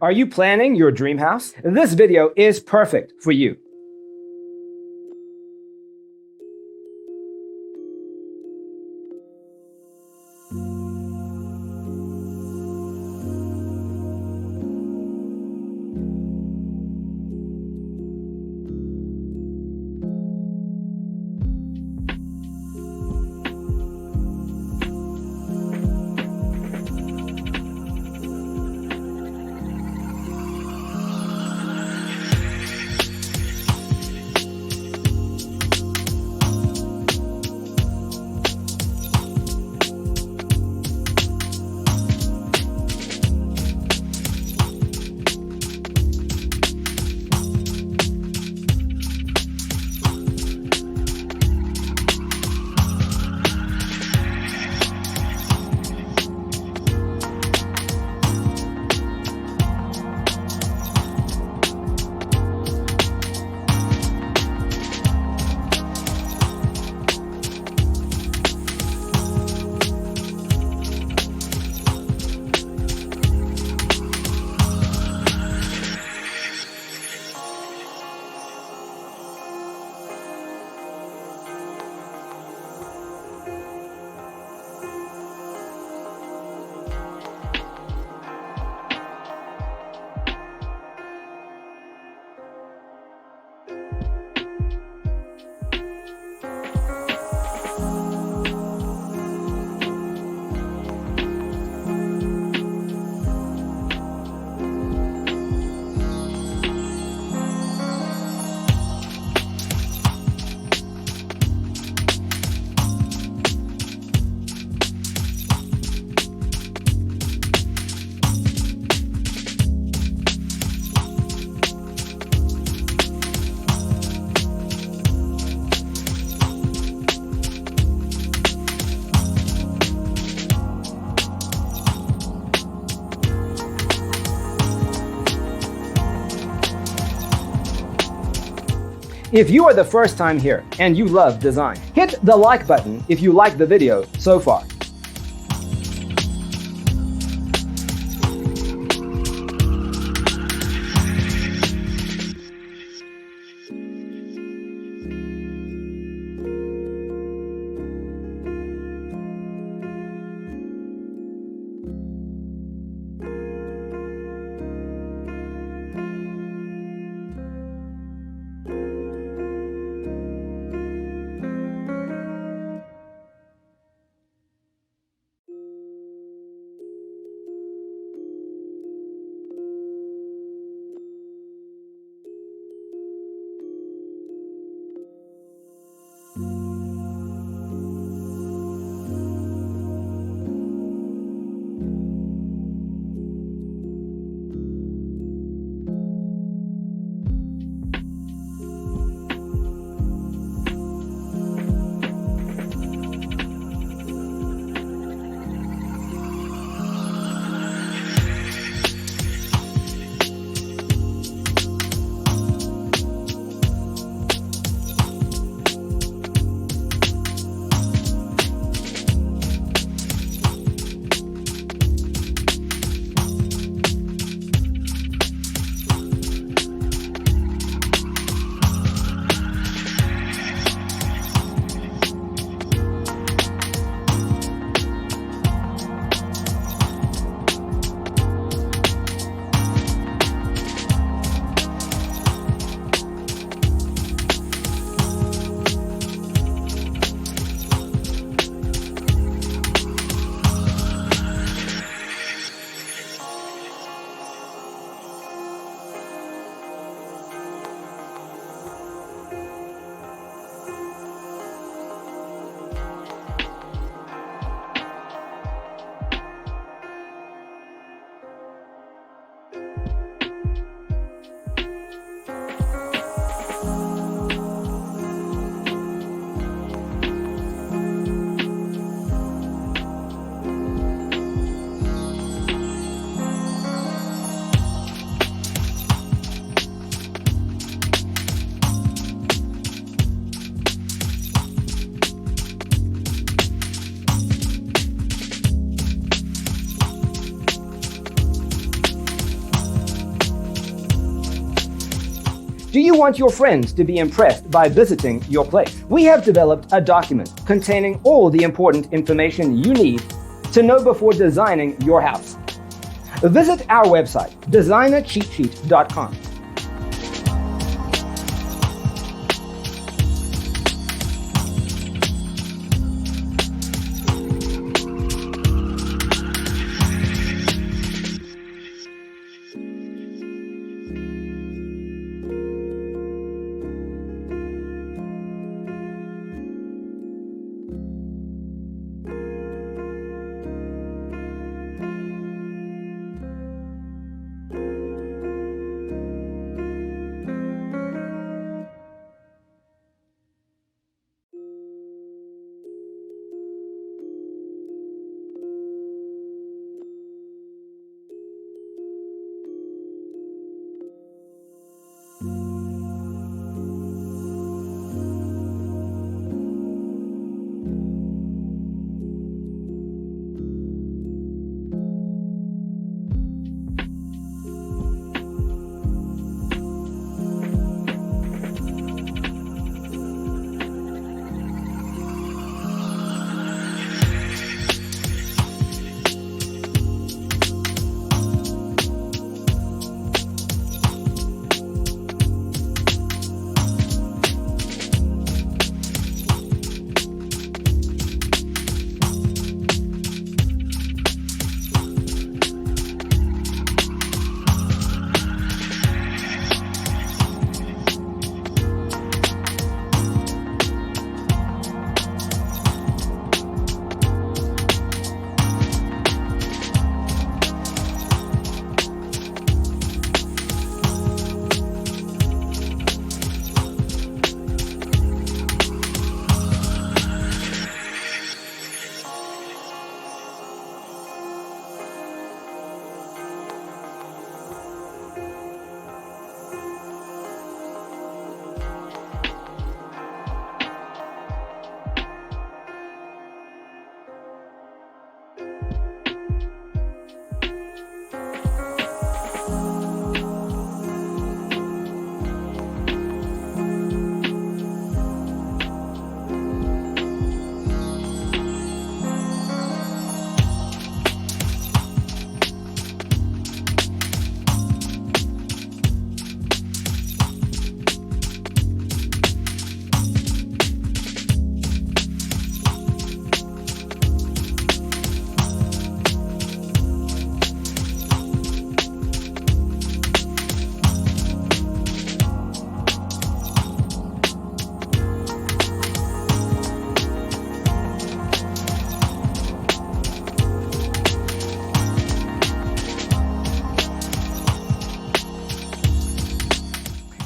Are you planning your dream house? This video is perfect for you. If you are the first time here and you love design, hit the like button if you like the video so far. Do you want your friends to be impressed by visiting your place? We have developed a document containing all the important information you need to know before designing your house. Visit our website, designercheatsheet.com.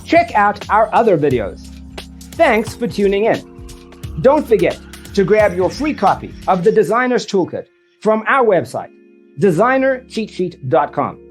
Check out our other videos. Thanks for tuning in. Don't forget to grab your free copy of the Designer's Toolkit from our website, designercheatsheet.com.